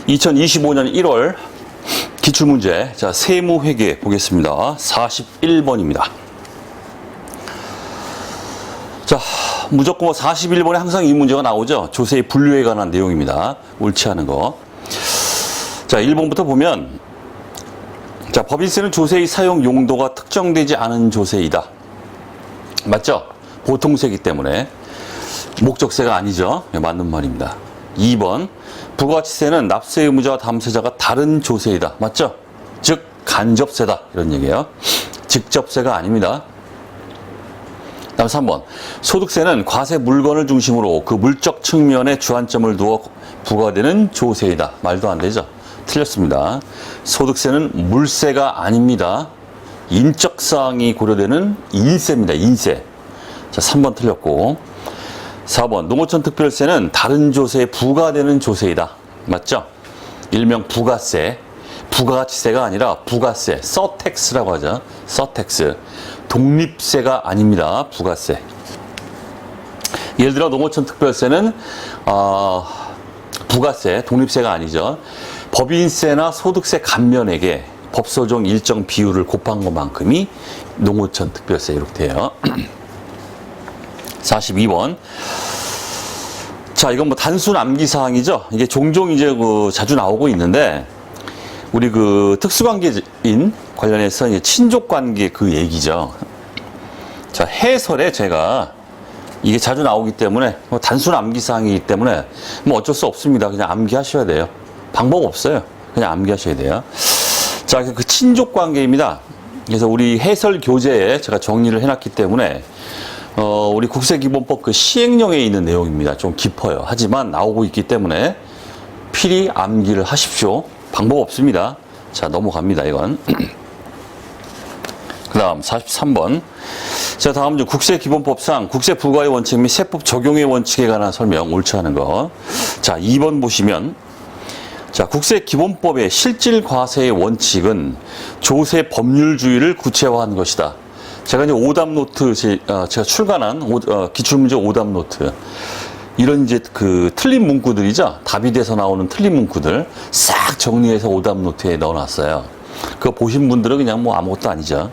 2025년 1월 기출문제, 자, 세무회계 보겠습니다. 41번입니다. 자, 무조건 41번에 항상 이 문제가 나오죠. 조세의 분류에 관한 내용입니다. 옳지 않은 거. 자, 1번부터 보면, 자, 법인세는 조세의 사용 용도가 특정되지 않은 조세이다. 맞죠? 보통세이기 때문에. 목적세가 아니죠. 네, 맞는 말입니다. 2번, 부가가치세는 납세 의무자와 담세자가 다른 조세이다. 맞죠? 즉, 간접세다. 이런 얘기예요. 직접세가 아닙니다. 다음 3번, 소득세는 과세 물건을 중심으로 그 물적 측면에 주안점을 두어 부과되는 조세이다. 말도 안 되죠? 틀렸습니다. 소득세는 물세가 아닙니다. 인적사항이 고려되는 인세입니다. 인세. 자, 3번 틀렸고. 4번, 농어촌 특별세는 다른 조세에 부과되는 조세이다. 맞죠? 일명 부가세. 부가가치세가 아니라 부가세. 서택스라고 하죠. 서택스. 독립세가 아닙니다. 부가세. 예를 들어 농어촌 특별세는 부가세, 독립세가 아니죠. 법인세나 소득세 감면액에 법소정 일정 비율을 곱한 것만큼이 농어촌 특별세 이렇게 돼요. 42번. 자, 이건 뭐 단순 암기사항이죠. 이게 종종 이제 자주 나오고 있는데, 우리 특수관계인 관련해서 이제 친족관계 얘기죠. 자, 해설에 제가 이게 자주 나오기 때문에 단순 암기사항이기 때문에 뭐 어쩔 수 없습니다. 그냥 암기하셔야 돼요. 방법 없어요. 그냥 암기하셔야 돼요. 자, 그 친족관계입니다. 그래서 우리 해설 교재에 제가 정리를 해놨기 때문에 우리 국세기본법 시행령에 있는 내용입니다. 좀 깊어요. 하지만 나오고 있기 때문에 필히 암기를 하십시오. 방법 없습니다. 자, 넘어갑니다, 이건. 그 다음 43번. 자, 다음 중 국세기본법상 국세부과의 원칙 및 세법 적용의 원칙에 관한 설명, 옳지 않은 거. 자, 2번 보시면, 자, 국세기본법의 실질과세의 원칙은 조세 법률주의를 구체화한 것이다. 제가 이제 오답노트, 제가 출간한 기출문제 오답노트. 이런 이제 틀린 문구들이죠. 답이 돼서 나오는 틀린 문구들 싹 정리해서 오답노트에 넣어놨어요. 그거 보신 분들은 그냥 뭐 아무것도 아니죠.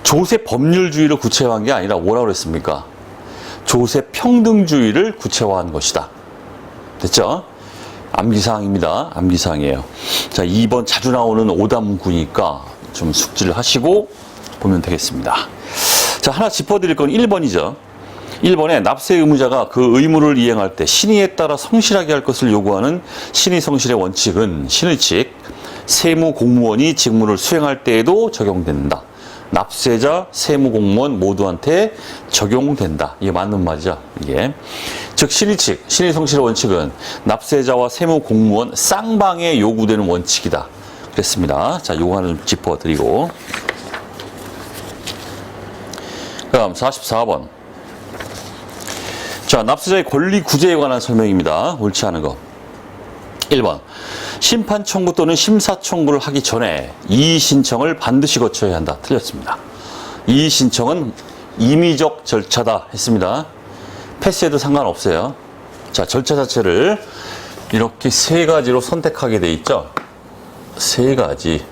조세 법률주의를 구체화한 게 아니라 뭐라고 그랬습니까? 조세 평등주의를 구체화한 것이다. 됐죠? 암기사항입니다. 암기사항이에요. 자, 2번 자주 나오는 오답 문구니까 좀 숙지를 하시고 보면 되겠습니다. 자, 하나 짚어드릴 건 1번이죠. 1번에 납세 의무자가 그 의무를 이행할 때 신의에 따라 성실하게 할 것을 요구하는 신의 성실의 원칙은 신의칙, 세무공무원이 직무를 수행할 때에도 적용된다. 납세자, 세무공무원 모두한테 적용된다. 이게 맞는 말이죠. 이게. 즉 신의칙, 신의 성실의 원칙은 납세자와 세무공무원 쌍방에 요구되는 원칙이다. 그랬습니다. 자, 요거 하나 좀 짚어드리고. 다음 44번. 자, 납세자의 권리 구제에 관한 설명입니다. 옳지 않은 거. 1번. 심판 청구 또는 심사 청구를 하기 전에 이의 신청을 반드시 거쳐야 한다. 틀렸습니다. 이의 신청은 임의적 절차다 했습니다. 패스해도 상관없어요. 자, 절차 자체를 이렇게 세 가지로 선택하게 돼 있죠. 세 가지.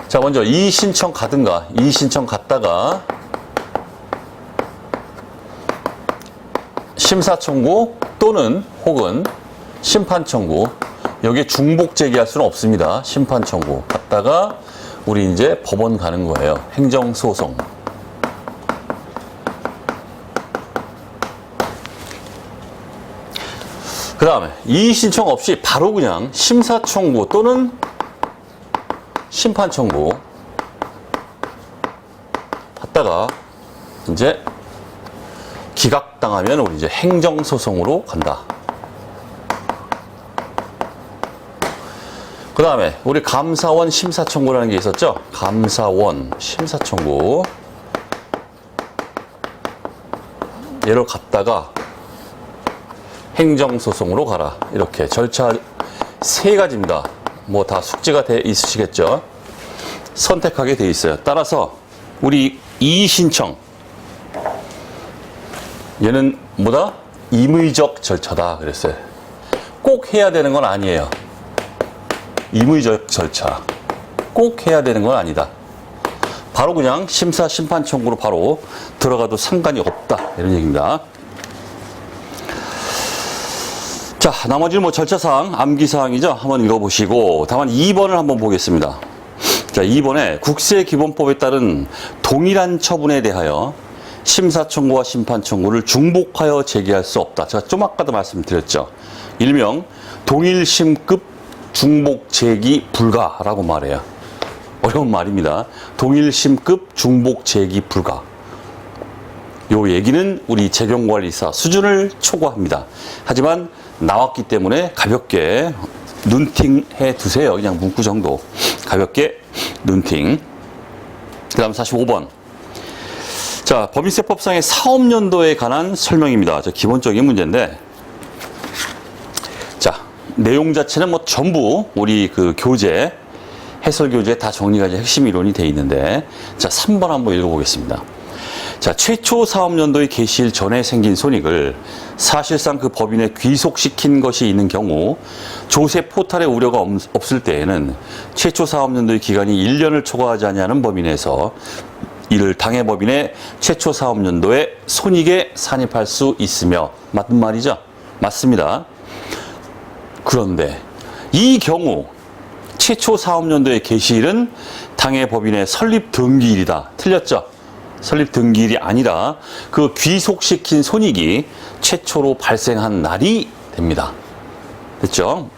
자, 먼저 이의 신청 가든가, 이의 신청 갔다가 심사 청구 또는 혹은 심판 청구. 여기에 중복 제기할 수는 없습니다. 심판 청구 갔다가 우리 이제 법원 가는 거예요. 행정소송. 그 다음에 이의 신청 없이 바로 그냥 심사 청구 또는 심판 청구 갔다가 이제 기각당하면 우리 이제 행정소송으로 간다. 그 다음에 우리 감사원 심사청구라는 게 있었죠? 감사원 심사청구. 얘를 갔다가 행정소송으로 가라. 이렇게 절차 세 가지입니다. 뭐 다 숙지가 돼 있으시겠죠? 선택하게 돼 있어요. 따라서 우리 이의 신청. 얘는 뭐다? 임의적 절차다 그랬어요. 꼭 해야 되는 건 아니에요. 임의적 절차. 꼭 해야 되는 건 아니다. 바로 그냥 심사 심판 청구로 바로 들어가도 상관이 없다. 이런 얘기입니다. 자, 나머지는 뭐 절차사항, 암기사항이죠. 한번 읽어보시고, 다만 2번을 한번 보겠습니다. 자, 2번에 국세기본법에 따른 동일한 처분에 대하여 심사 청구와 심판 청구를 중복하여 제기할 수 없다. 제가 좀 아까도 말씀드렸죠. 일명 동일심급 중복 제기 불가라고 말해요. 어려운 말입니다. 동일심급 중복 제기 불가. 요 얘기는 우리 재경관리사 수준을 초과합니다. 하지만 나왔기 때문에 가볍게 눈팅해 두세요. 그냥 문구 정도. 가볍게 눈팅. 그 다음 45번. 자, 법인세법상의 사업연도에 관한 설명입니다. 저 기본적인 문제인데, 자, 내용 자체는 뭐 전부 우리 그 교재, 해설 교재에 다 정리가 이제 핵심 이론이 돼 있는데, 자, 3번 한번 읽어보겠습니다. 자, 최초 사업연도의 개시일 전에 생긴 손익을 사실상 그 법인에 귀속시킨 것이 있는 경우 조세 포탈의 우려가 없을 때에는 최초 사업연도의 기간이 1년을 초과하지 아니하는 법인에서 이를 당해법인의 최초 사업연도에 손익에 산입할 수 있으며, 맞는 말이죠? 맞습니다. 그런데 이 경우 최초 사업연도의 개시일은 당해법인의 설립 등기일이다. 틀렸죠? 설립 등기일이 아니라 그 귀속시킨 손익이 최초로 발생한 날이 됩니다. 됐죠?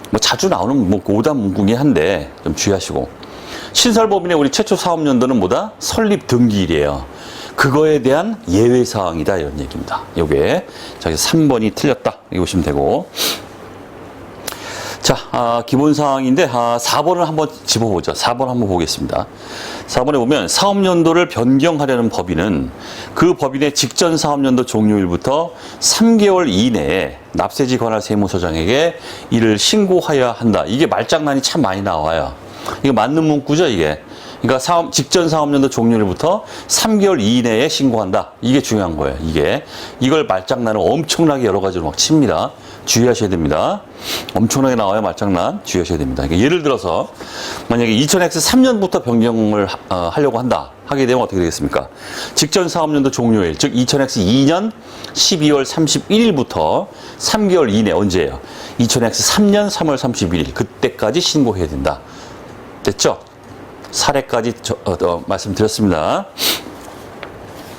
뭐 자주 나오는 뭐 오답 문구긴 한데 좀 주의하시고, 신설법인의 우리 최초 사업연도는 뭐다? 설립 등기일이에요. 그거에 대한 예외사항이다, 이런 얘기입니다. 요게 자, 3번이 틀렸다 이렇게 보시면 되고, 자, 기본사항인데 4번을 한번 짚어보죠. 4번 한번 보겠습니다. 4번에 보면 사업연도를 변경하려는 법인은 그 법인의 직전 사업연도 종료일부터 3개월 이내에 납세지 관할 세무서장에게 이를 신고하여야 한다. 이게 말장난이 참 많이 나와요. 이거 맞는 문구죠, 이게. 그러니까 직전 사업연도 종료일부터 3개월 이내에 신고한다. 이게 중요한 거예요, 이게. 이걸 말장난을 엄청나게 여러 가지로 막 칩니다. 주의하셔야 됩니다. 엄청나게 나와요, 말장난. 주의하셔야 됩니다. 그러니까 예를 들어서 만약에 2000X 3년부터 변경을 하려고 한다. 하게 되면 어떻게 되겠습니까? 직전 사업연도 종료일, 즉 2000X 2년 12월 31일부터 3개월 이내, 언제예요? 2000X 3년 3월 31일, 그때까지 신고해야 된다. 됐죠? 사례까지 말씀드렸습니다.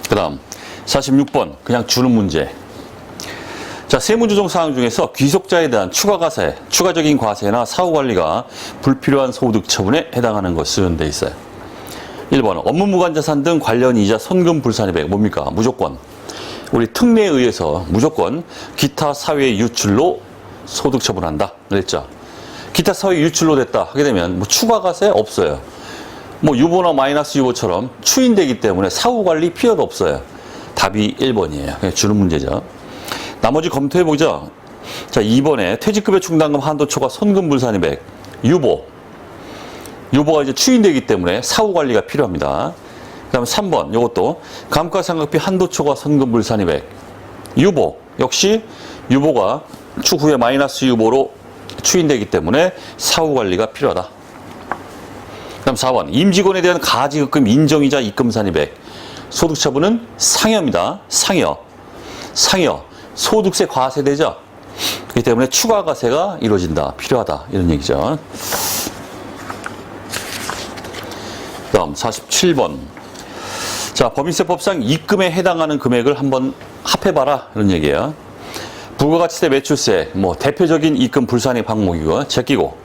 그 다음 46번 그냥 주는 문제. 자, 세무조정 사항 중에서 귀속자에 대한 추가과세, 추가적인 과세나 사후관리가 불필요한 소득 처분에 해당하는 것은 돼 있어요. 1번 업무무관자산 등 관련 이자 손금 불산입액. 뭡니까? 무조건 우리 특례에 의해서 무조건 기타 사회 유출로 소득 처분한다 그랬죠. 기타 사회 유출로 됐다 하게 되면 뭐 추가과세 없어요. 뭐 유보나 마이너스 유보처럼 추인되기 때문에 사후관리 필요도 없어요. 답이 1번이에요. 그냥 주는 문제죠. 나머지 검토해보죠. 자, 2번에 퇴직급여 충당금 한도 초과 손금 불산입액. 유보가 이제 추인되기 때문에 사후관리가 필요합니다. 그 다음에 3번 이것도 감가상각비 한도 초과 손금 불산입액. 유보 역시 유보가 추후에 마이너스 유보로 추인되기 때문에 사후관리가 필요하다. 그 다음 4번 임직원에 대한 가지급금 인정이자 입금산입액. 소득처분은 상여입니다. 상여 소득세 과세되죠. 그렇기 때문에 추가과세가 이루어진다. 필요하다. 이런 얘기죠. 다음 47번. 자, 법인세법상 입금에 해당하는 금액을 한번 합해봐라. 이런 얘기예요. 부가가치세, 매출세, 뭐 대표적인 입금 불산입 항목이고 제끼고.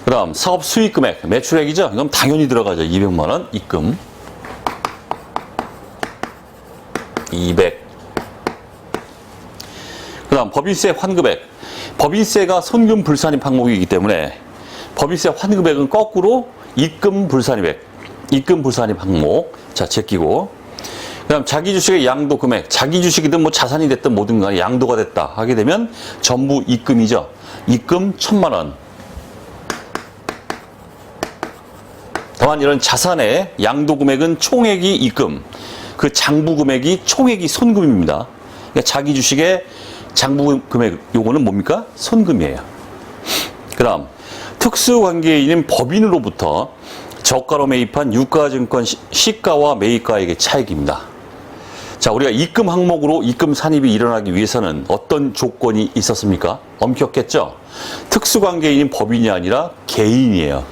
그 다음 사업 수익금액, 매출액이죠. 이건 당연히 들어가죠. 200만 원 입금. 200. 그 다음 법인세 환급액. 법인세가 손금 불산입 항목이기 때문에 법인세 환급액은 거꾸로 입금 불산입액. 입금 불산입 항목. 자, 제끼고. 그 다음 자기주식의 양도 금액. 자기주식이든 뭐 자산이 됐든 뭐든 간에 양도가 됐다 하게 되면 전부 입금이죠. 입금 1000만 원. 다만 이런 자산의 양도 금액은 총액이 입금. 그 장부 금액이 총액이 손금입니다. 그러니까 자기 주식의 장부 금액, 요거는 뭡니까? 손금이에요. 그 다음, 특수관계인인 법인으로부터 저가로 매입한 유가증권 시가와 매입가액의 차익입니다. 자, 우리가 입금 항목으로 입금 산입이 일어나기 위해서는 어떤 조건이 있었습니까? 엄격했죠? 특수관계인인 법인이 아니라 개인이에요.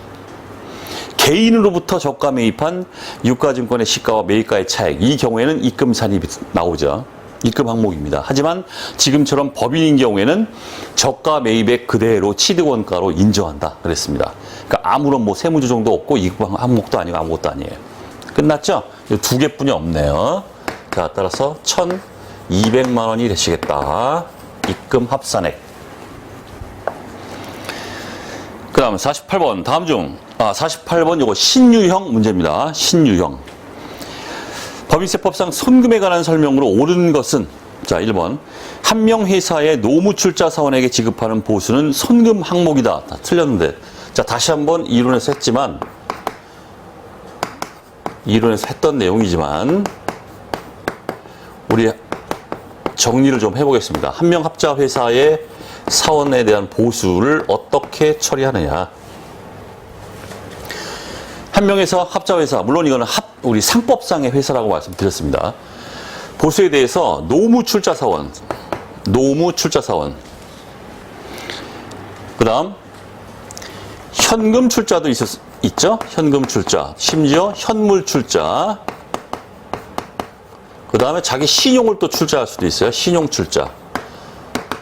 개인으로부터 저가 매입한 유가증권의 시가와 매입가의 차익, 이 경우에는 입금 산입이 나오죠. 입금 항목입니다. 하지만 지금처럼 법인인 경우에는 저가 매입액 그대로 취득원가로 인정한다 그랬습니다. 그러니까 아무런 뭐 세무조정도 없고 입금 항목도 아니고 아무것도 아니에요. 끝났죠? 두 개뿐이 없네요. 자, 따라서 1,200만 원이 되시겠다. 입금 합산액. 그 다음 48번 다음 중 48번 요거 신유형 문제입니다. 신유형. 법인세법상 손금에 관한 설명으로 옳은 것은, 자, 1번. 한 명 회사의 노무출자 사원에게 지급하는 보수는 손금 항목이다. 다 틀렸는데. 자, 다시 한번 이론에서 했지만, 이론에서 했던 내용이지만, 우리 정리를 좀 해보겠습니다. 한 명 합자 회사의 사원에 대한 보수를 어떻게 처리하느냐. 한 명에서 합자 회사, 물론 이거는 우리 상법상의 회사라고 말씀드렸습니다. 보수에 대해서 노무출자 사원, 그 다음 현금 출자도 있죠? 현금 출자, 심지어 현물 출자, 그 다음에 자기 신용을 또 출자할 수도 있어요. 신용 출자.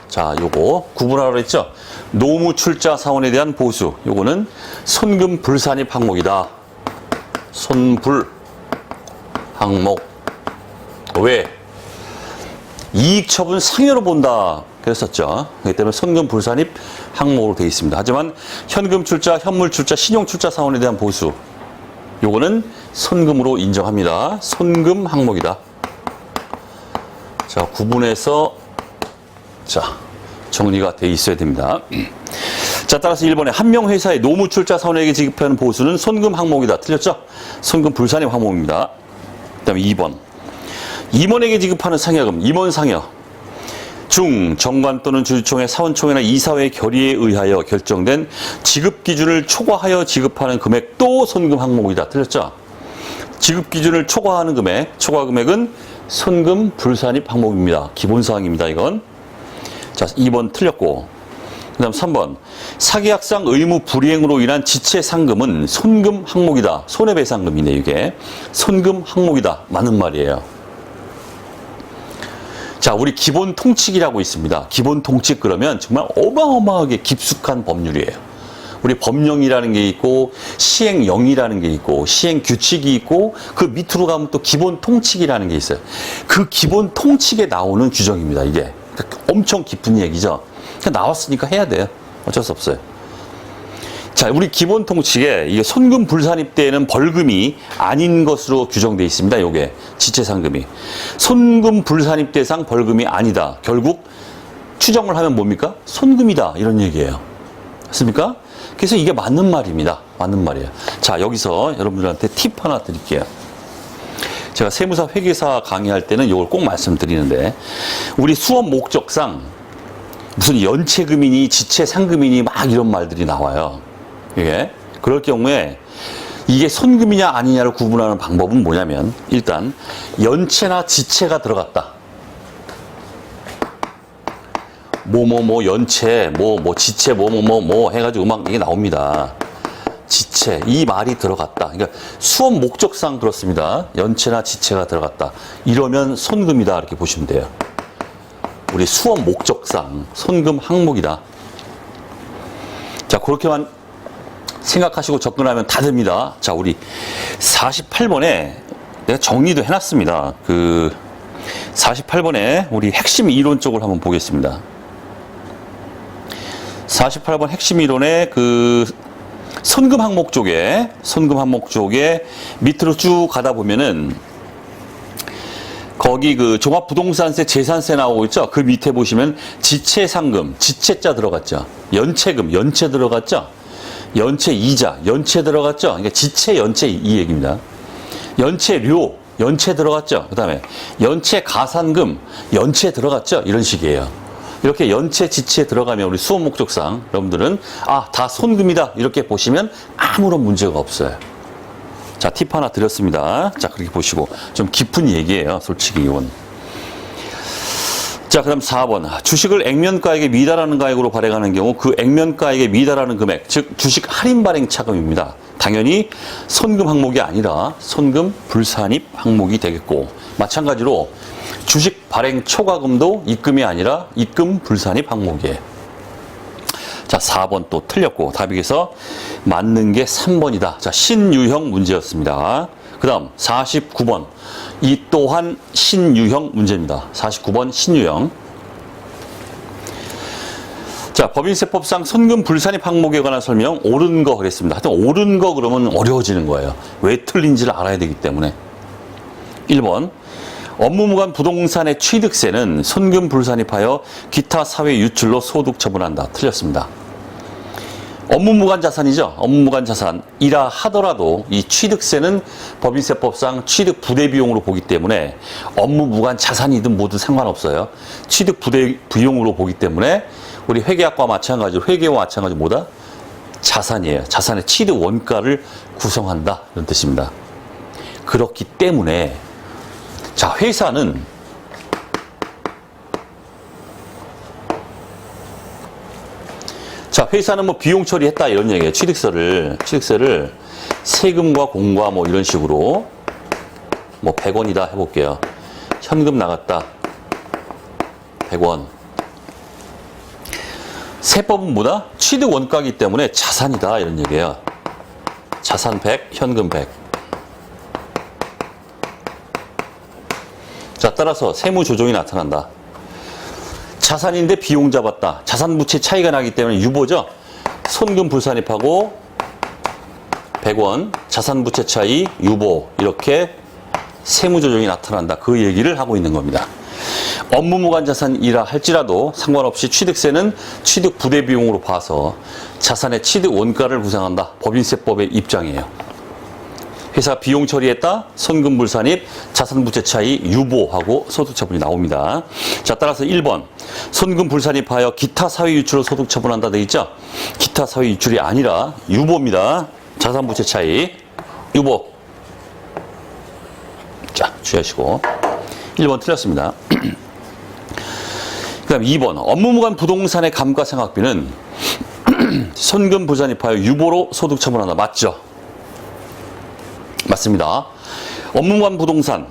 자, 요거 구분하라고 했죠? 노무출자 사원에 대한 보수, 요거는 손금 불산입 항목이다. 손불 항목. 왜? 이익 처분 상여로 본다 그랬었죠. 그렇기 때문에 손금 불산입 항목으로 되어 있습니다. 하지만 현금 출자, 현물 출자, 신용 출자 사원에 대한 보수, 요거는 손금으로 인정합니다. 손금 항목이다. 자, 구분해서 정리가 되어 있어야 됩니다. 자, 따라서 1번에 한 명 회사의 노무출자 사원에게 지급하는 보수는 손금 항목이다. 틀렸죠? 손금 불산입 항목입니다. 그 다음에 2번. 임원에게 지급하는 상여금, 임원 상여 중 정관 또는 주주총회, 사원총회나 이사회 결의에 의하여 결정된 지급 기준을 초과하여 지급하는 금액도 손금 항목이다. 틀렸죠? 지급 기준을 초과하는 금액, 초과 금액은 손금 불산입 항목입니다. 기본사항입니다. 이건. 자, 2번 틀렸고. 그 다음 3번. 사계약상 의무 불이행으로 인한 지체 상금은 손금 항목이다. 손해배상금이네, 이게. 손금 항목이다. 맞는 말이에요. 자, 우리 기본 통칙이라고 있습니다. 기본 통칙 그러면 정말 어마어마하게 깊숙한 법률이에요. 우리 법령이라는 게 있고, 시행령이라는 게 있고, 시행규칙이 있고, 그 밑으로 가면 또 기본 통칙이라는 게 있어요. 그 기본 통칙에 나오는 규정입니다, 이게. 엄청 깊은 얘기죠. 나왔으니까 해야 돼요. 어쩔 수 없어요. 자, 우리 기본 통칙에 이게 손금 불산입 때에는 벌금이 아닌 것으로 규정되어 있습니다. 요게 지체상금이. 손금 불산입 대상 벌금이 아니다. 결국 추정을 하면 뭡니까? 손금이다. 이런 얘기예요. 맞습니까? 그래서 이게 맞는 말입니다. 맞는 말이에요. 자, 여기서 여러분들한테 팁 하나 드릴게요. 제가 세무사 회계사 강의할 때는 이걸 꼭 말씀드리는데, 우리 수업 목적상 무슨 연체금이니 지체상금이니 막 이런 말들이 나와요. 이게 그럴 경우에 이게 손금이냐 아니냐를 구분하는 방법은 뭐냐면, 일단 연체나 지체가 들어갔다. 연체, 지체, 해가지고 막 이게 나옵니다. 지체, 이 말이 들어갔다. 그러니까 수업 목적상 그렇습니다. 연체나 지체가 들어갔다. 이러면 손금이다. 이렇게 보시면 돼요. 우리 수업 목적상 손금 항목이다. 자, 그렇게만 생각하시고 접근하면 다 됩니다. 자, 우리 48번에 내가 정리도 해놨습니다. 그 48번에 우리 핵심 이론 쪽을 한번 보겠습니다. 48번 핵심 이론의 그 손금 항목 쪽에 밑으로 쭉 가다 보면은 거기 그 종합부동산세, 재산세 나오고 있죠? 그 밑에 보시면 지체상금, 지체자 들어갔죠? 연체금, 연체 들어갔죠? 연체 이자, 연체 들어갔죠? 그러니까 지체, 연체 이 얘기입니다. 연체료, 연체 들어갔죠. 그 다음에 연체 가산금, 연체 들어갔죠. 이런 식이에요. 이렇게 연체 지치에 들어가면 우리 수업 목적상 여러분들은 다 손금이다 이렇게 보시면 아무런 문제가 없어요. 자, 팁 하나 드렸습니다. 자, 그렇게 보시고 좀 깊은 얘기예요. 솔직히 이건. 자, 그 다음 4번. 주식을 액면가액에 미달하는 가액으로 발행하는 경우 그 액면가액에 미달하는 금액, 즉 주식 할인 발행 차금입니다. 당연히 손금 항목이 아니라 손금 불산입 항목이 되겠고, 마찬가지로 주식 발행 초과금도 입금이 아니라 입금 불산입 항목이에요. 자, 4번 또 틀렸고 답이 그래서 맞는 게 3번이다. 자, 신유형 문제였습니다. 그 다음 49번. 이 또한 신유형 문제입니다. 49번 신유형. 자, 법인세법상 손금 불산입 항목에 관한 설명 옳은 거 그랬습니다. 하여튼 옳은 거 그러면 어려워지는 거예요. 왜 틀린지를 알아야 되기 때문에. 1번. 업무무관 부동산의 취득세는 손금 불산입하여 기타 사회 유출로 소득 처분한다. 틀렸습니다. 업무무관 자산이죠. 업무무관 자산이라 하더라도 이 취득세는 법인세법상 취득 부대 비용으로 보기 때문에 업무무관 자산이든 뭐든 상관없어요. 취득 부대 비용으로 보기 때문에 우리 회계학과 마찬가지로 회계와 마찬가지로 뭐다? 자산이에요. 자산의 취득 원가를 구성한다. 이런 뜻입니다. 그렇기 때문에 자, 회사는 뭐 비용 처리했다 이런 얘기예요. 취득세를 세금과 공과 뭐 이런 식으로 뭐 100원이다 해볼게요. 현금 나갔다 100원. 세법은 뭐다? 취득 원가이기 때문에 자산이다 이런 얘기예요. 자산 100, 현금 100. 자, 따라서 세무 조정이 나타난다. 자산인데 비용 잡았다. 자산 부채 차이가 나기 때문에 유보죠. 손금 불산입하고 100원, 자산 부채 차이 유보 이렇게 세무 조정이 나타난다. 그 얘기를 하고 있는 겁니다. 업무무관 자산이라 할지라도 상관없이 취득세는 취득 부대 비용으로 봐서 자산의 취득 원가를 구성한다. 법인세법의 입장이에요. 회사 비용 처리했다. 손금 불산입, 자산 부채 차이 유보하고 소득 처분이 나옵니다. 자, 따라서 1번. 손금 불산입하여 기타 사회 유출로 소득 처분한다 돼 있죠? 기타 사회 유출이 아니라 유보입니다. 자산 부채 차이 유보. 자, 주의하시고. 1번 틀렸습니다. 그 다음 2번. 업무무관 부동산의 감가상각비는 손금 불산입하여 유보로 소득 처분한다. 맞죠? 맞습니다. 업무무관 부동산,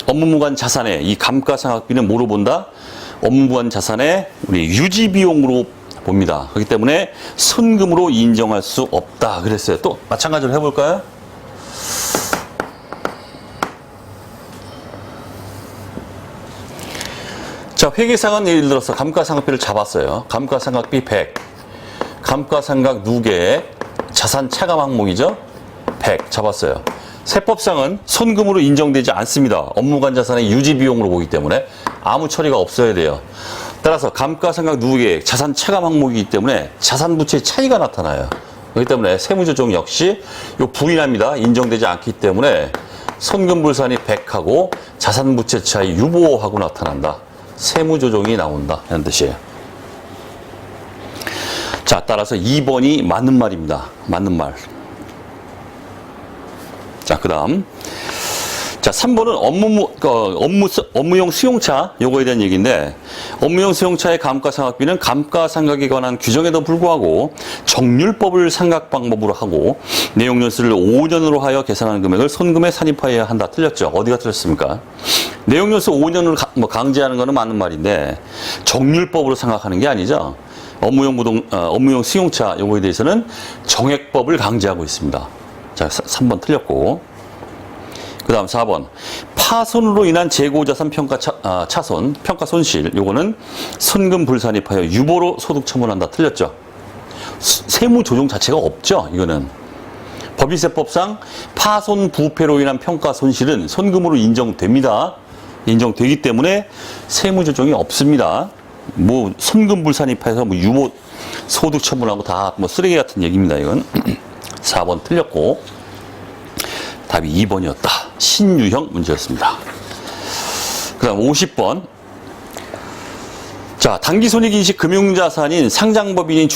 업무무관 자산의 이 감가상각비는 뭐로 본다? 업무무관 자산의 우리 유지비용으로 봅니다. 그렇기 때문에 손금으로 인정할 수 없다. 그랬어요. 또 마찬가지로 해볼까요? 자, 회계상은 예를 들어서 감가상각비를 잡았어요. 감가상각비 100, 감가상각 누계, 자산 차감 항목이죠? 100 잡았어요. 세법상은 손금으로 인정되지 않습니다. 업무관 자산의 유지비용으로 보기 때문에 아무 처리가 없어야 돼요. 따라서 감가상각 누계 자산 차감 항목이기 때문에 자산 부채의 차이가 나타나요. 그렇기 때문에 세무조정 역시 요 부인합니다. 인정되지 않기 때문에 손금 불산이 100하고 자산 부채 차이 유보하고 나타난다. 세무조정이 나온다. 이런 뜻이에요. 자, 따라서 2번이 맞는 말입니다. 맞는 말. 자, 그 다음. 자, 3번은 업무용 수용차, 요거에 대한 얘기인데, 업무용 수용차의 감가상각비는 감가상각에 관한 규정에도 불구하고 정률법을 상각 방법으로 하고 내용연수를 5년으로 하여 계산하는 금액을 손금에 산입하여야 한다. 틀렸죠? 어디가 틀렸습니까? 내용연수 5년으로 강제하는 거는 맞는 말인데, 정률법으로 상각하는 게 아니죠. 업무용 수용차, 요거에 대해서는 정액법을 강제하고 있습니다. 자, 3번 틀렸고. 그 다음 4번. 파손으로 인한 재고자산 차손, 평가 손실. 요거는 손금 불산입하여 유보로 소득 처분한다. 틀렸죠? 세무 조정 자체가 없죠? 이거는. 법인세법상 파손 부패로 인한 평가 손실은 손금으로 인정됩니다. 인정되기 때문에 세무 조정이 없습니다. 뭐 손금 불산입해서 뭐 유보 소득 처분하고 다 뭐 쓰레기 같은 얘기입니다. 이건. 4번 틀렸고 답이 2번이었다. 신유형 문제였습니다. 그 다음 50번. 자, 당기손익인식 금융자산인 상장법인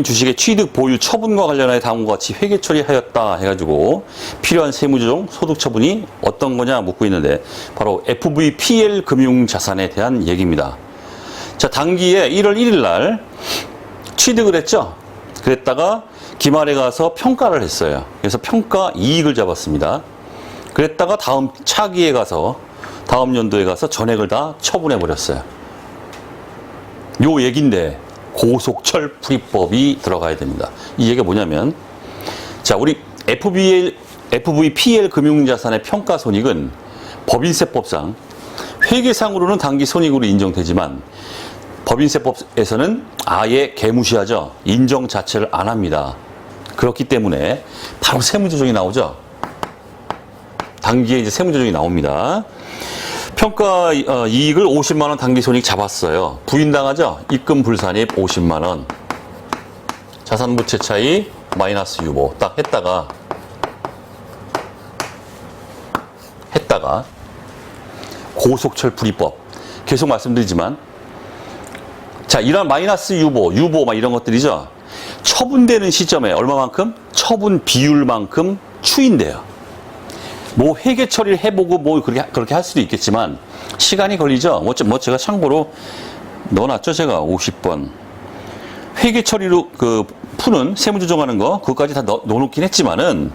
주식의 취득 보유 처분과 관련하여 다음과 같이 회계 처리하였다 해가지고 필요한 세무조정 소득 처분이 어떤 거냐 묻고 있는데 바로 FVPL 금융자산에 대한 얘기입니다. 자, 당기에 1월 1일 날 취득을 했죠. 그랬다가 기말에 가서 평가를 했어요. 그래서 평가 이익을 잡았습니다. 그랬다가 다음 차기에 가서 다음 연도에 가서 전액을 다 처분해 버렸어요. 요 얘기인데 고속철 풀이법이 들어가야 됩니다. 이 얘기가 뭐냐면, 자, 우리 FVPL 금융자산의 평가손익은 법인세법상 회계상으로는 당기손익으로 인정되지만 법인세법에서는 아예 개무시하죠. 인정 자체를 안 합니다. 그렇기 때문에 바로 세무조정이 나오죠. 당기에 이제 세무조정이 나옵니다. 평가 이익을 50만 원 당기손익 잡았어요. 부인당하죠? 입금 불산입 50만 원. 자산부채 차이 마이너스 유보. 딱 했다가 고속철 풀이법. 계속 말씀드리지만, 자, 이런 마이너스 유보 막 이런 것들이죠. 처분되는 시점에 얼마만큼? 처분 비율만큼 추인돼요. 뭐 회계 처리를 해보고 뭐 그렇게 할 수도 있겠지만 시간이 걸리죠. 뭐 제가 참고로 넣어놨죠. 제가 50번 회계 처리로 그 푸는 세무조정하는 거 그것까지 다 넣어놓긴 했지만은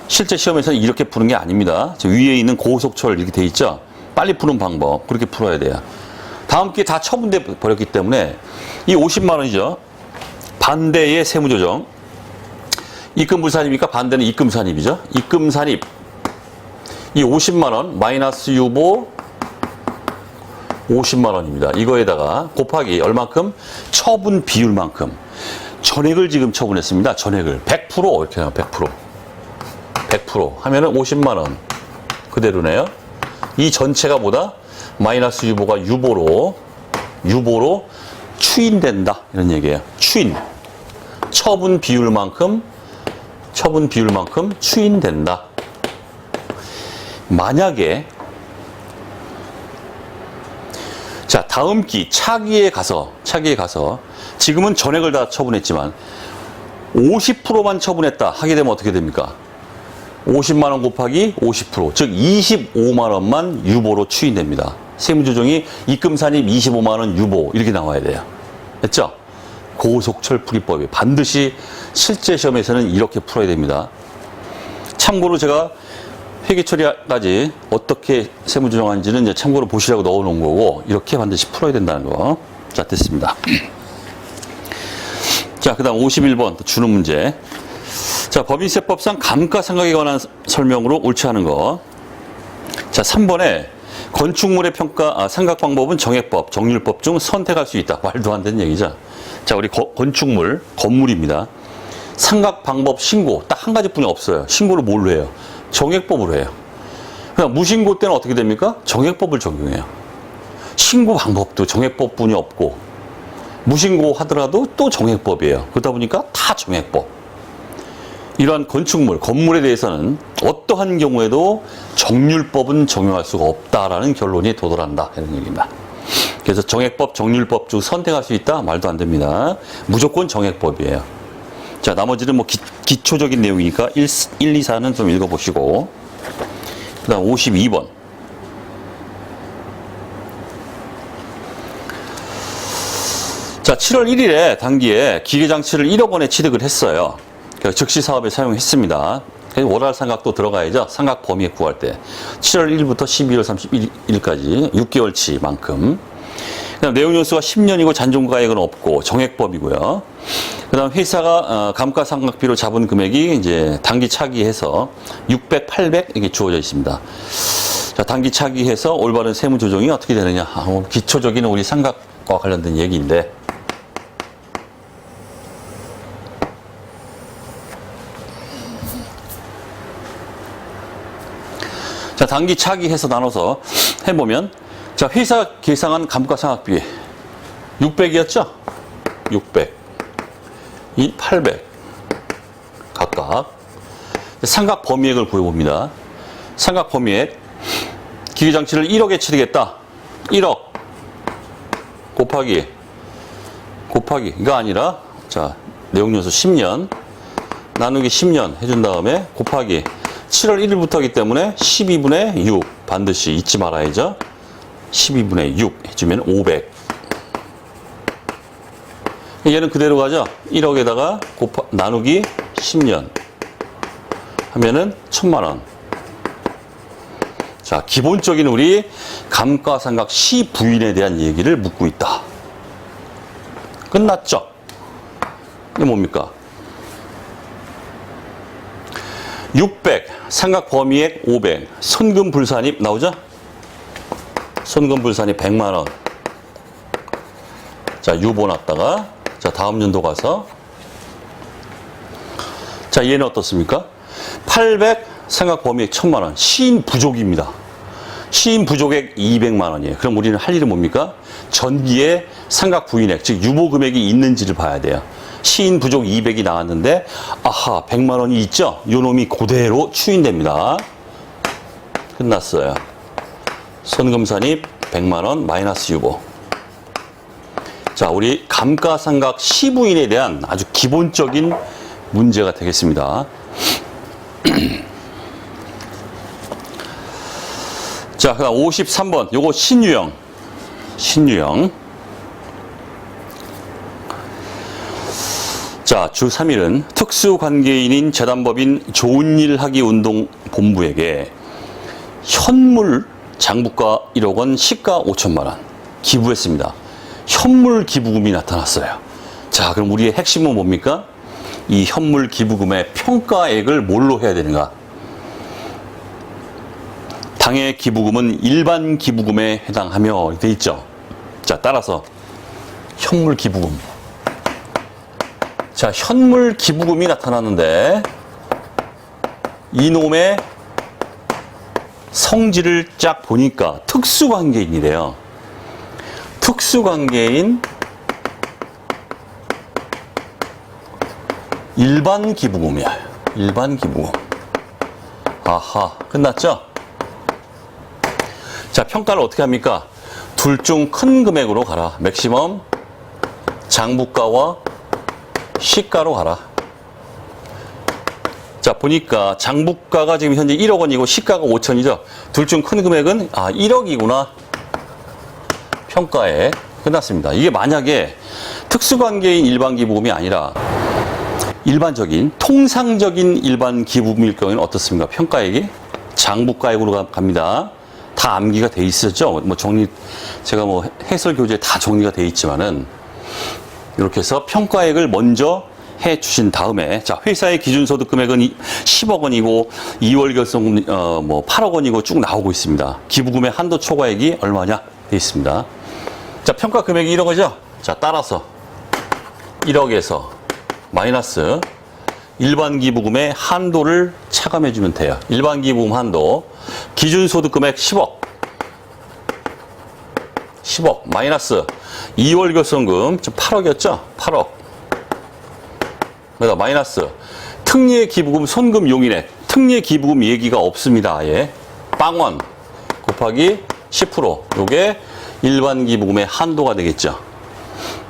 실제 시험에서는 이렇게 푸는 게 아닙니다. 저 위에 있는 고속철 이렇게 돼 있죠. 빨리 푸는 방법 그렇게 풀어야 돼요. 다음 기회에 다 처분돼 버렸기 때문에 이 50만 원이죠. 반대의 세무조정. 입금불산입니까? 반대는 입금산입이죠. 입금산입. 이 50만 원 마이너스 유보 50만 원입니다. 이거에다가 곱하기 얼만큼? 처분 비율만큼. 전액을 지금 처분했습니다. 전액을 100% 이렇게 해요. 100% 하면은 50만 원 그대로네요. 이 전체가 뭐다? 마이너스 유보가 유보로 추인된다 이런 얘기예요. 추인. 처분 비율만큼 추인된다. 만약에 자, 다음 기 차기에 가서 지금은 전액을 다 처분했지만 50%만 처분했다 하게 되면 어떻게 됩니까? 50만 원 곱하기 50%, 즉 25만 원만 유보로 추인됩니다. 세무조정이 입금산입 25만 원 유보 이렇게 나와야 돼요. 됐죠? 고속철 풀이법이 반드시 실제 시험에서는 이렇게 풀어야 됩니다. 참고로 제가 회계처리까지 어떻게 세무조정하는지는 이제 참고로 보시라고 넣어놓은 거고 이렇게 반드시 풀어야 된다는 거. 자, 됐습니다. 자, 그 다음 51번 주는 문제. 자, 법인세법상 감가상각에 관한 설명으로 옳지 않은 거. 자, 3번에 건축물의 상각 방법은 정액법, 정률법 중 선택할 수 있다. 말도 안 되는 얘기죠. 자, 우리 건축물, 건물입니다. 상각 방법 신고 딱 한 가지뿐이 없어요. 신고를 뭘로 해요? 정액법으로 해요. 그냥 무신고 때는 어떻게 됩니까? 정액법을 적용해요. 신고 방법도 정액법뿐이 없고 무신고 하더라도 또 정액법이에요. 그러다 보니까 다 정액법. 이러한 건축물, 건물에 대해서는 어떠한 경우에도 정률법은 적용할 수가 없다라는 결론이 도달한다 이런 얘기입니다. 그래서 정액법, 정률법 중 선택할 수 있다? 말도 안 됩니다. 무조건 정액법이에요. 자, 나머지는 뭐 기초적인 내용이니까 1, 2, 4는 좀 읽어보시고 그 다음 52번. 자, 7월 1일에 당기에 기계장치를 1억 원에 취득을 했어요. 즉시 사업에 사용했습니다. 월할 상각도 들어가야죠. 상각 범위에 구할 때 7월 1일부터 12월 31일까지 6개월치만큼. 그다음 내용연수가 10년이고 잔존가액은 없고 정액법이고요. 그다음 회사가 감가상각비로 잡은 금액이 이제 단기 차기해서 600, 800 이게 주어져 있습니다. 자, 단기 차기해서 올바른 세무 조정이 어떻게 되느냐? 기초적인 우리 상각과 관련된 얘기인데. 자, 단기 차기해서 나눠서 해보면, 자, 회사 계상한 감가상각비 600이었죠? 600, 이 800 각각 상각 범위액을 구해봅니다. 삼각 범위액 기계장치를 1억에 치르겠다. 1억 곱하기 이거 아니라 자 내용연수 10년 나누기 10년 해준 다음에 곱하기 7월 1일부터이기 때문에 12분의 6 반드시 잊지 말아야죠. 12분의 6 해주면 500. 얘는 그대로 가죠. 1억에다가 나누기 10년 하면은 1000만원. 자, 기본적인 우리 감가상각 시부인에 대한 얘기를 묻고 있다. 끝났죠? 이게 뭡니까? 600, 삼각 범위액 500, 손금 불산입 나오죠? 손금 불산입 100만원. 자, 유보 놨다가, 자, 다음 연도 가서. 자, 얘는 어떻습니까? 800, 삼각 범위액 1000만원. 시인 부족입니다. 시인 부족액 200만원이에요. 그럼 우리는 할 일은 뭡니까? 전기의 삼각 부인액, 즉, 유보 금액이 있는지를 봐야 돼요. 시인 부족 200이 나왔는데 아하 100만원이 있죠? 요 놈이 그대로 추인됩니다. 끝났어요. 손금산입 100만원 마이너스 유보. 자, 우리 감가상각 시부인에 대한 아주 기본적인 문제가 되겠습니다. 자, 그다음 53번 요거 신유형. 자, 주 3일은 특수관계인인 재단법인 좋은일하기운동본부에게 현물 장부가 1억 원, 시가 5천만 원 기부했습니다. 현물 기부금이 나타났어요. 자, 그럼 우리의 핵심은 뭡니까? 이 현물 기부금의 평가액을 뭘로 해야 되는가? 당해 기부금은 일반 기부금에 해당하며 돼 있죠. 자, 따라서 현물 기부금. 자, 현물 기부금이 나타났는데 이놈의 성질을 쫙 보니까 특수관계인이래요. 특수관계인 일반 기부금이야. 일반 기부금. 아하, 끝났죠? 자, 평가를 어떻게 합니까? 둘 중 큰 금액으로 가라. 맥시멈 장부가와 시가로 가라. 자, 보니까 장부가가 지금 현재 1억 원이고 시가가 5천이죠. 둘 중 큰 금액은 1억이구나. 평가에 끝났습니다. 이게 만약에 특수관계인 일반 기부금이 아니라 일반적인 통상적인 일반 기부금일 경우에는 어떻습니까? 평가액이 장부가액으로 갑니다. 다 암기가 돼 있었죠. 제가 해설 교재에 다 정리가 돼 있지만은 이렇게 해서 평가액을 먼저 해 주신 다음에, 자, 회사의 기준소득 금액은 10억 원이고 2월 결손금 8억 원이고 쭉 나오고 있습니다. 기부금의 한도 초과액이 얼마냐 돼 있습니다. 자, 평가 금액이 1억이죠. 자, 따라서 1억에서 마이너스 일반 기부금의 한도를 차감해 주면 돼요. 일반 기부금 한도 기준소득 금액 10억 마이너스 2월 결손금 8억이었죠? 8억. 그다음 마이너스 특례 기부금 손금 용인액. 특례 기부금 얘기가 없습니다. 아예. 빵원 곱하기 10%. 요게 일반 기부금의 한도가 되겠죠.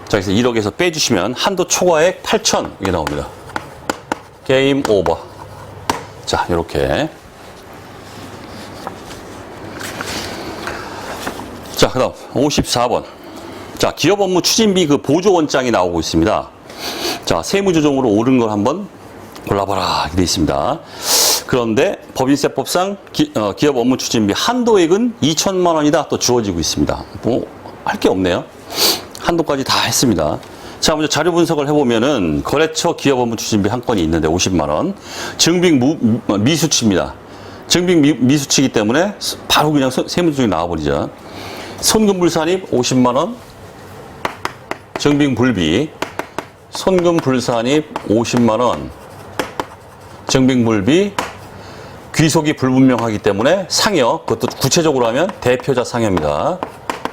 자, 그래서 1억에서 빼주시면 한도 초과액 8천 이게 나옵니다. 게임 오버. 자, 요렇게. 자, 그 다음 54번. 자, 기업 업무 추진비 그 보조 원장이 나오고 있습니다. 자, 세무조정으로 옳은 걸 한번 골라봐라. 이렇게 되어 있습니다. 그런데 법인세법상 기업 업무 추진비 한도액은 2천만 원이다. 또 주어지고 있습니다. 할 게 없네요. 한도까지 다 했습니다. 자, 먼저 자료 분석을 해보면은 거래처 기업 업무 추진비 한 건이 있는데 50만 원. 증빙 미수치입니다. 증빙 미수치이기 때문에 바로 그냥 세무조정이 나와버리죠. 손금불산입 50만 원. 증빙 불비. 손금불산입 50만 원. 증빙 불비. 귀속이 불분명하기 때문에 상여. 그것도 구체적으로 하면 대표자 상여입니다.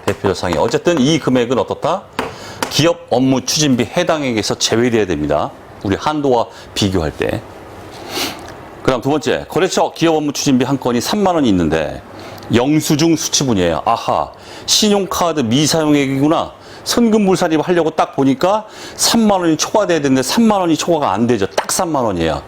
대표자 상여. 어쨌든 이 금액은 어떻다? 기업 업무 추진비 해당액에서 제외돼야 됩니다. 우리 한도와 비교할 때. 그 다음 두 번째, 거래처 기업 업무 추진비 한 건이 3만 원이 있는데 영수증 수취분이에요. 아하, 신용카드 미사용액이구나. 선금불산입 하려고 딱 보니까 3만 원이 초과돼야 되는데 3만 원이 초과가 안 되죠. 딱 3만 원이에요.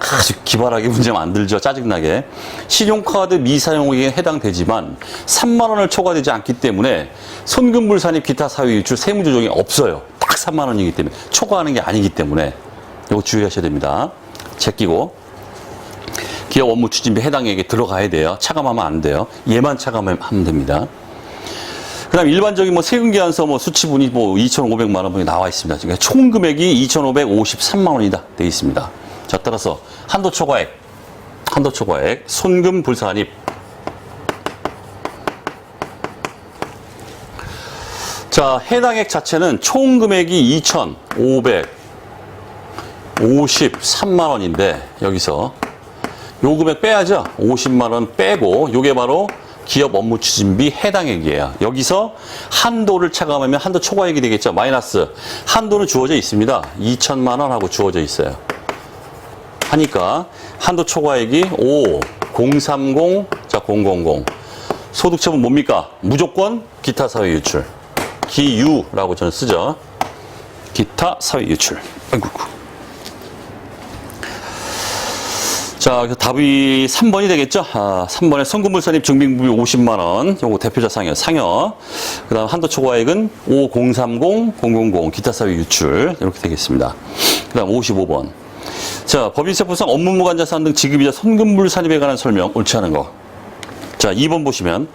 아주 기발하게 문제 만들죠. 짜증나게. 신용카드 미사용액에 해당되지만 3만 원을 초과되지 않기 때문에 선금불산입 기타 사유 유출 세무조정이 없어요. 딱 3만 원이기 때문에. 초과하는 게 아니기 때문에 이거 주의하셔야 됩니다. 제끼고 기업 업무 추진비 해당액에 들어가야 돼요. 차감하면 안 돼요. 얘만 차감하면 됩니다. 그 다음 일반적인 뭐 세금계산서 뭐 수치분이 뭐 2,500만 원분이 나와 있습니다. 그러니까 총 금액이 2,553만 원이다. 되어 있습니다. 자, 따라서 한도 초과액, 손금 불산입. 자, 해당액 자체는 총 금액이 2,553만 원인데 여기서 요 금액 빼야죠. 50만 원 빼고 요게 바로 기업 업무 추진비 해당액이에요. 여기서 한도를 차감하면 한도 초과액이 되겠죠. 마이너스. 한도는 주어져 있습니다. 2천만 원 하고 주어져 있어요. 하니까 한도 초과액이 5030, 자 000. 소득처분 뭡니까? 무조건 기타 사회 유출. 기유라고 저는 쓰죠. 기타 사회 유출. 아이고. 자, 답이 3번이 되겠죠? 3번에 선금불산입 증빙부비 50만 원. 요거 대표자 상여. 그 다음 한도 초과액은 5030, 000, 기타 사회 유출. 이렇게 되겠습니다. 그 다음 55번. 자, 법인세법상 업무무관자산 등 지급이자 선금불산입에 관한 설명 옳지 않은 거. 자, 2번 보시면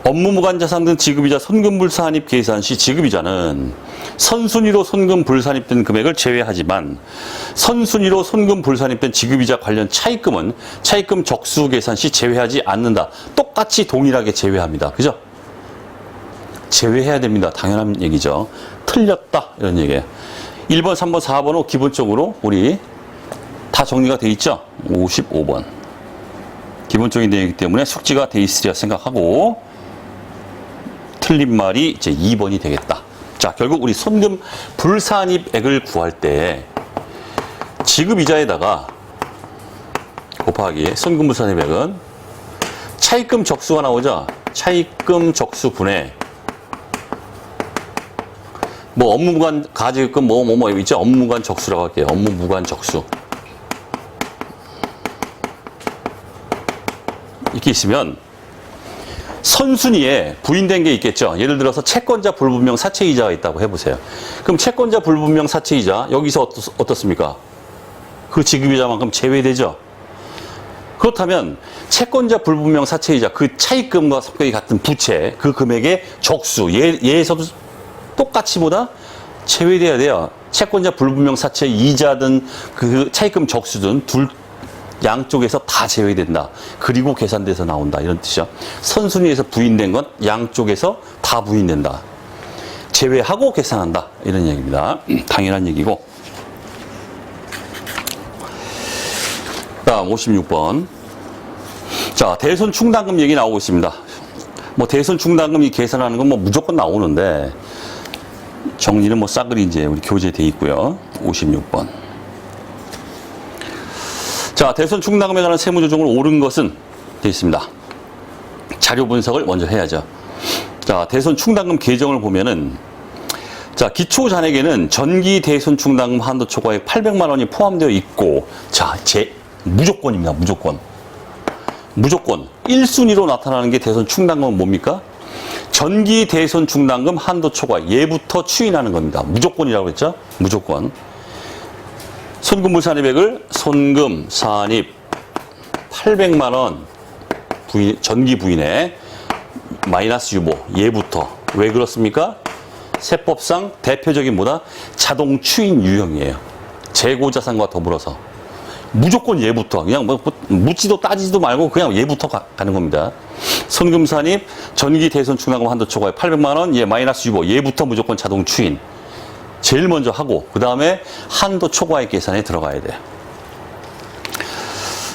업무무관자산 등 지급이자 선금불산입 계산 시 지급이자는 선순위로 선금불산입된 금액을 제외하지만 선순위로 선금불산입된 지급이자 관련 차입금은 차입금 적수 계산 시 제외하지 않는다. 똑같이 동일하게 제외합니다. 그죠? 제외해야 됩니다. 당연한 얘기죠. 틀렸다 이런 얘기예요. 1번, 3번, 4번은 기본적으로 우리 다 정리가 돼 있죠? 55번. 기본적인 내용이기 때문에 숙지가 돼 있으리라 생각하고 틀린 말이 이제 2번이 되겠다. 자, 결국 우리 손금 불산입액을 구할 때 지급이자에다가 곱하기 손금 불산입액은 차입금 적수가 나오죠? 차입금 적수분의 뭐 업무무관 가지금 뭐 있죠? 업무무관 적수라고 할게요. 업무무관 적수. 이렇게 있으면 선순위에 부인된 게 있겠죠. 예를 들어서 채권자 불분명 사채이자가 있다고 해보세요. 그럼 채권자 불분명 사채이자 여기서 어떻습니까? 그 지급이자만큼 제외되죠. 그렇다면 채권자 불분명 사채이자 그 차입금과 성격이 같은 부채 그 금액의 적수 얘에서도 똑같이 보다 제외돼야 돼요. 채권자 불분명 사채 이자든 그 차입금 적수든 둘 양쪽에서 다 제외된다. 그리고 계산돼서 나온다. 이런 뜻이죠. 선순위에서 부인된 건 양쪽에서 다 부인된다. 제외하고 계산한다. 이런 얘기입니다. 당연한 얘기고. 다음 56번. 자, 대손 충당금 얘기 나오고 있습니다. 뭐 대손 충당금이 계산하는 건 뭐 무조건 나오는데 정리는 뭐 싸그리 이제 우리 교재에 돼 있고요. 56번. 자, 대손 충당금에 관한 세무조정을 옳은 것은 되어 있습니다. 자료 분석을 먼저 해야죠. 자, 대손 충당금 계정을 보면은 자, 기초 잔액에는 전기 대손 충당금 한도 초과액 800만 원이 포함되어 있고 자, 무조건입니다. 무조건 1순위로 나타나는 게 대손 충당금은 뭡니까? 전기 대손 충당금 한도 초과 얘부터 추인하는 겁니다. 무조건이라고 했죠? 무조건. 손금 불산입액을 손금 산입 800만 원 전기 부인에 마이너스 유보 얘부터 왜 그렇습니까? 세법상 대표적인 뭐다? 자동 추인 유형이에요. 재고자산과 더불어서 무조건 얘부터 그냥 뭐 묻지도 따지지도 말고 그냥 얘부터 가는 겁니다. 손금 산입 전기 대손 충당금 한도 초과에 800만 원 얘 마이너스 유보 얘부터 무조건 자동 추인 제일 먼저 하고 그 다음에 한도 초과액 계산에 들어가야 돼요.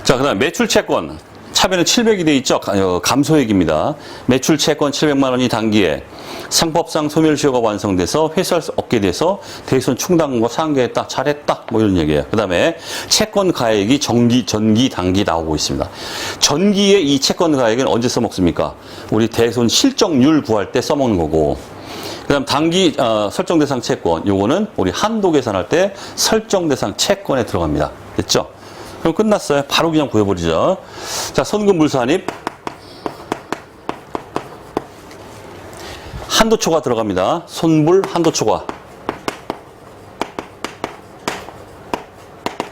자, 그 다음에 매출 채권 차변에 700이 돼 있죠. 감소액입니다. 매출 채권 700만 원이 단기에 상법상 소멸시효가 완성돼서 회수할 수 없게 돼서 대손 충당금과 상계했다. 잘했다. 뭐 이런 얘기예요. 그 다음에 채권 가액이 전기, 단기 나오고 있습니다. 전기에 이 채권 가액은 언제 써먹습니까? 우리 대손 실적률 구할 때 써먹는 거고, 그 다음 단기 설정 대상 채권, 요거는 우리 한도 계산할 때 설정 대상 채권에 들어갑니다. 됐죠? 그럼 끝났어요. 바로 그냥 구해버리죠. 자, 손금불산입. 한도초과 들어갑니다. 손불 한도초과.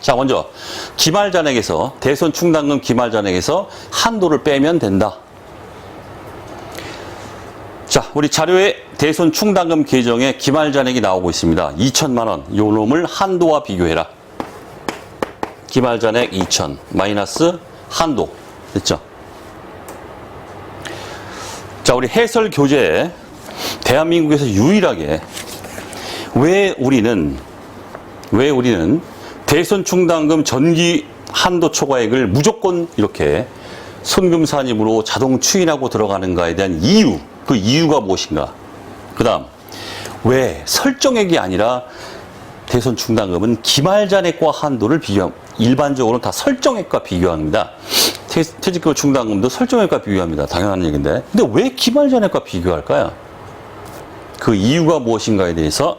자, 먼저 기말잔액에서 대손 충당금 기말잔액에서 한도를 빼면 된다. 자, 우리 자료에 대손 충당금 계정에 기말잔액이 나오고 있습니다. 2천만 원. 요 놈을 한도와 비교해라. 기말잔액 2천 마이너스 한도. 됐죠? 자, 우리 해설 교재에 대한민국에서 유일하게 왜 우리는 대손 충당금 전기 한도 초과액을 무조건 이렇게 손금산입으로 자동 추인하고 들어가는가에 대한 이유, 그 이유가 무엇인가? 그 다음, 왜 설정액이 아니라 대손 충당금은 기말잔액과 한도를 일반적으로 다 설정액과 비교합니다. 퇴직금 충당금도 설정액과 비교합니다. 당연한 얘기인데. 근데 왜 기말잔액과 비교할까요? 그 이유가 무엇인가에 대해서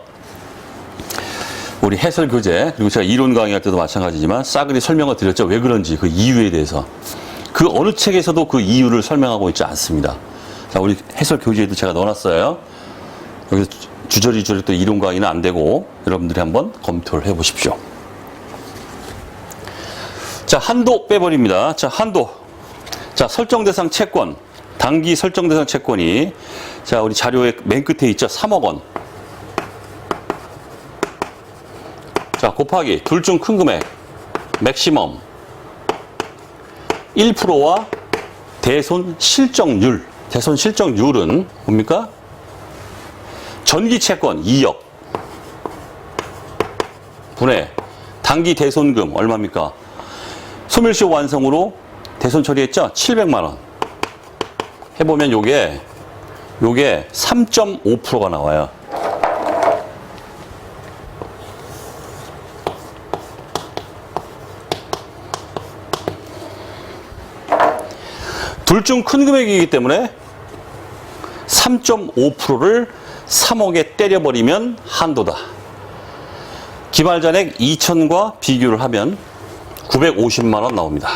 우리 해설 교재, 그리고 제가 이론 강의할 때도 마찬가지지만 싸그리 설명을 드렸죠. 왜 그런지, 그 이유에 대해서. 그 어느 책에서도 그 이유를 설명하고 있지 않습니다. 자, 우리 해설 교재에도 제가 넣어놨어요. 여기서 주저리 또 이론 강의는 안 되고 여러분들이 한번 검토를 해 보십시오. 자, 한도 빼버립니다. 자, 한도. 자, 설정 대상 채권. 단기 설정 대상 채권이, 자, 우리 자료의 맨 끝에 있죠. 3억 원. 자, 곱하기 둘 중 큰 금액. 맥시멈. 1%와 대손 실적률. 대손 실적률은 뭡니까? 전기 채권 2억. 분의 단기 대손금 얼마입니까? 소멸시효 완성으로 대손 처리했죠? 700만 원. 해보면 요게 3.5%가 나와요. 둘 중 큰 금액이기 때문에 3.5%를 3억에 때려버리면 한도다. 기말잔액 2천과 비교를 하면 950만 원 나옵니다.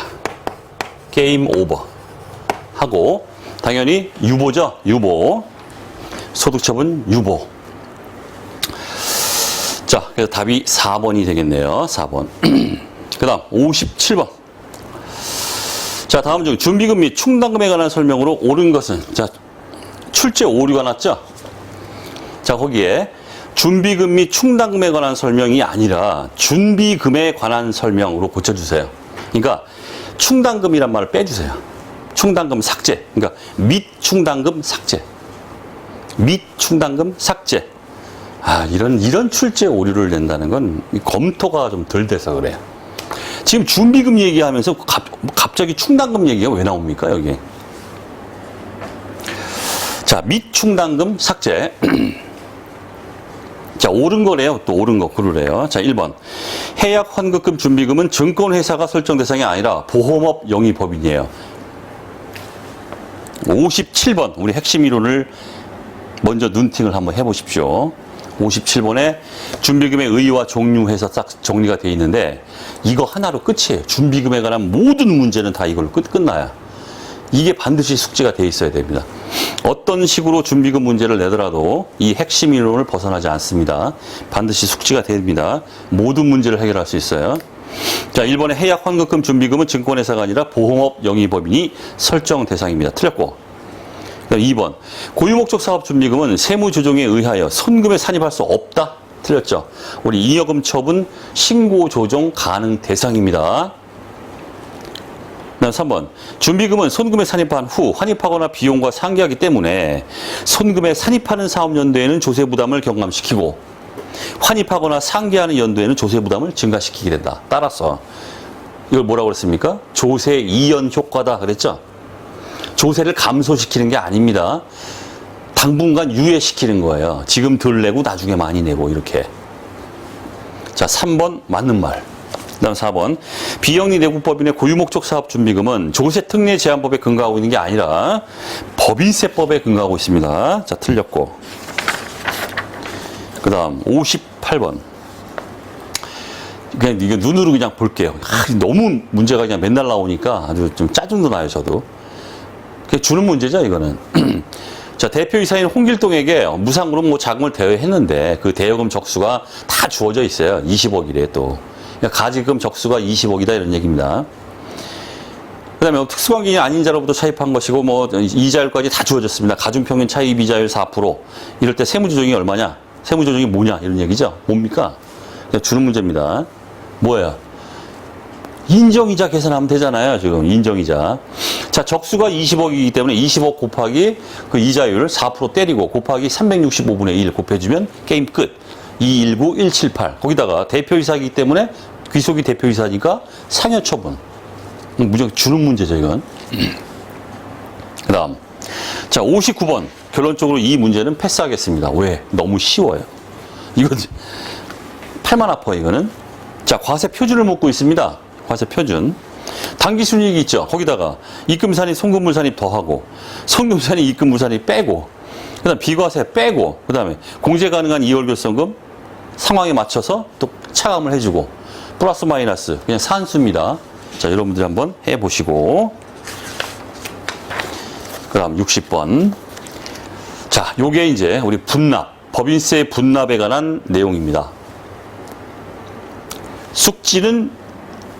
게임 오버. 하고 당연히 유보죠. 유보. 소득처분 유보. 자, 그래서 답이 4번이 되겠네요. 4번. 그 다음 57번. 자, 다음 중 준비금 및 충당금에 관한 설명으로 옳은 것은, 자, 출제 오류가 났죠? 자, 거기에 준비금 및 충당금에 관한 설명이 아니라 준비금에 관한 설명으로 고쳐주세요. 그러니까 충당금이란 말을 빼주세요. 충당금 삭제. 그러니까 및 충당금 삭제. 및 충당금 삭제. 아, 이런 출제 오류를 낸다는 건 검토가 좀 덜 돼서 그래요. 지금 준비금 얘기하면서 갑자기 충당금 얘기가 왜 나옵니까, 여기? 자, 및 충당금 삭제. 자, 옳은 거래요. 또 옳은 거 그러래요. 자, 1번. 해약 환급금 준비금은 증권회사가 설정 대상이 아니라 보험업 영위법인이에요. 57번. 우리 핵심 이론을 먼저 눈팅을 한번 해보십시오. 57번에 준비금의 의의와 종류해서 딱 정리가 되어 있는데 이거 하나로 끝이에요. 준비금에 관한 모든 문제는 다 이걸로 끝나요. 이게 반드시 숙지가 되어 있어야 됩니다. 어떤 식으로 준비금 문제를 내더라도 이 핵심 이론을 벗어나지 않습니다. 반드시 숙지가 됩니다. 모든 문제를 해결할 수 있어요. 자, 1번에 해약 환급금 준비금은 증권회사가 아니라 보험업 영위법인이 설정 대상입니다. 틀렸고. 2번. 고유목적 사업 준비금은 세무조정에 의하여 손금에 산입할 수 없다. 틀렸죠. 우리 잉여금 처분 신고 조정 가능 대상입니다. 그다음 3번. 준비금은 손금에 산입한 후 환입하거나 비용과 상기하기 때문에 손금에 산입하는 사업연도에는 조세 부담을 경감시키고 환입하거나 상기하는 연도에는 조세 부담을 증가시키게 된다. 따라서 이걸 뭐라고 그랬습니까? 조세 이연 효과다 그랬죠? 조세를 감소시키는 게 아닙니다. 당분간 유예시키는 거예요. 지금 덜 내고 나중에 많이 내고 이렇게. 자, 3번 맞는 말. 그다음 4번 비영리 내국법인의 고유목적 사업준비금은 조세 특례 제한법에 근거하고 있는 게 아니라 법인세법에 근거하고 있습니다. 자, 틀렸고. 그다음 58번. 그냥 이거 눈으로 그냥 볼게요. 너무 문제가 그냥 맨날 나오니까 아주 좀 짜증도 나요, 저도. 그게 주는 문제죠, 이거는. 자, 대표이사인 홍길동에게 무상으로 뭐 자금을 대여했는데 그 대여금 적수가 다 주어져 있어요. 20억이래 또. 그러니까 가지금 적수가 20억이다 이런 얘기입니다. 그 다음에 특수관계인이 아닌 자로부터 차입한 것이고 뭐 이자율까지 다 주어졌습니다. 가중평균 차입 이자율 4%. 이럴 때 세무조정이 얼마냐? 세무조정이 뭐냐? 이런 얘기죠. 뭡니까? 그냥 주는 문제입니다. 뭐예요? 인정이자 계산하면 되잖아요. 지금 인정이자. 자, 적수가 20억이기 때문에 20억 곱하기 그 이자율 4% 때리고 곱하기 365분의 1 곱해주면 게임 끝. 219178. 거기다가 대표이사이기 때문에 귀속이 대표이사니까 상여처분. 무조건 주는 문제죠, 이건. 그 다음. 자, 59번. 결론적으로 이 문제는 패스하겠습니다. 왜? 너무 쉬워요. 이건 팔만 아파, 이거는. 자, 과세 표준을 묻고 있습니다. 과세 표준. 당기순이익이 있죠. 거기다가 입금산입, 송금물산입 더하고 송금산입, 입금물산입 빼고 그 다음 비과세 빼고 그 다음에 공제 가능한 2월 결성금 상황에 맞춰서 또 차감을 해주고 플러스 마이너스 그냥 산수입니다. 자, 여러분들이 한번 해보시고 그 다음 60번. 자, 요게 이제 우리 분납, 법인세 분납에 관한 내용입니다. 숙지는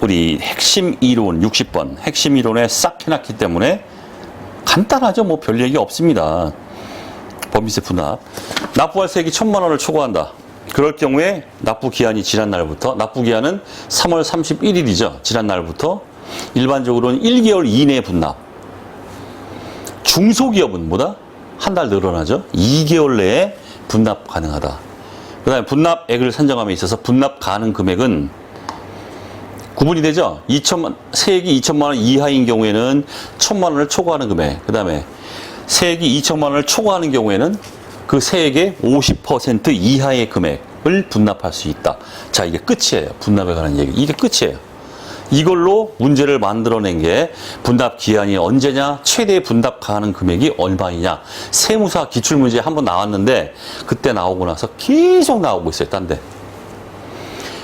우리 핵심 이론 60번 핵심 이론에 싹 해놨기 때문에 간단하죠. 뭐 별 얘기 없습니다. 법인세 분납. 납부할 세액이 1,000만 원을 초과한다. 그럴 경우에 납부 기한이 지난 날부터 납부 기한은 3월 31일이죠. 지난 날부터 일반적으로는 1개월 이내 분납. 중소기업은 뭐다? 한 달 늘어나죠. 2개월 내에 분납 가능하다. 그 다음에 분납액을 산정함에 있어서 분납 가능 금액은 구분이 되죠. 세액이 2천만 원 이하인 경우에는 1,000만 원을 초과하는 금액. 그 다음에 세액이 2천만 원을 초과하는 경우에는 그 세액의 50% 이하의 금액을 분납할 수 있다. 자, 이게 끝이에요. 분납에 관한 얘기. 이게 끝이에요. 이걸로 문제를 만들어낸 게 분납 기한이 언제냐, 최대 분납 가능 금액이 얼마이냐. 세무사 기출문제에 한번 나왔는데 그때 나오고 나서 계속 나오고 있어요. 딴 데.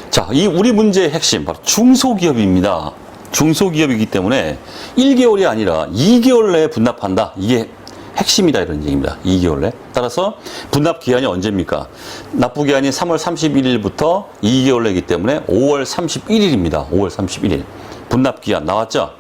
자, 이 우리 문제의 핵심 바로 중소기업입니다. 중소기업이기 때문에 1개월이 아니라 2개월 내에 분납한다. 이게 핵심이다 이런 얘기입니다. 2개월 내. 따라서 분납 기한이 언제입니까? 납부 기한이 3월 31일부터 2개월 내기 때문에 5월 31일입니다. 5월 31일. 분납 기한 나왔죠?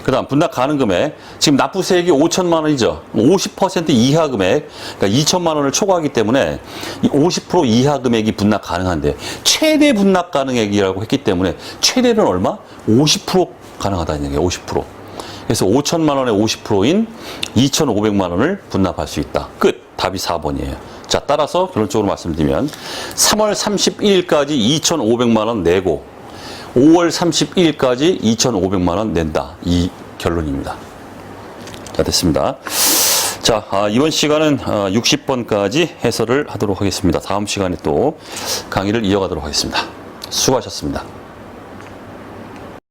그 다음 분납 가능 금액. 지금 납부세액이 5천만 원이죠. 50% 이하 금액. 그러니까 2천만 원을 초과하기 때문에 50% 이하 금액이 분납 가능한데 최대 분납 가능액이라고 했기 때문에 최대는 얼마? 50% 가능하다는 얘기예요. 50%. 그래서 5천만 원의 50%인 2,500만 원을 분납할 수 있다. 끝. 답이 4번이에요. 자, 따라서 결론적으로 말씀드리면 3월 31일까지 2,500만 원 내고 5월 31일까지 2,500만 원 낸다. 이 결론입니다. 자, 됐습니다. 자, 이번 시간은 60번까지 해설을 하도록 하겠습니다. 다음 시간에 또 강의를 이어가도록 하겠습니다. 수고하셨습니다.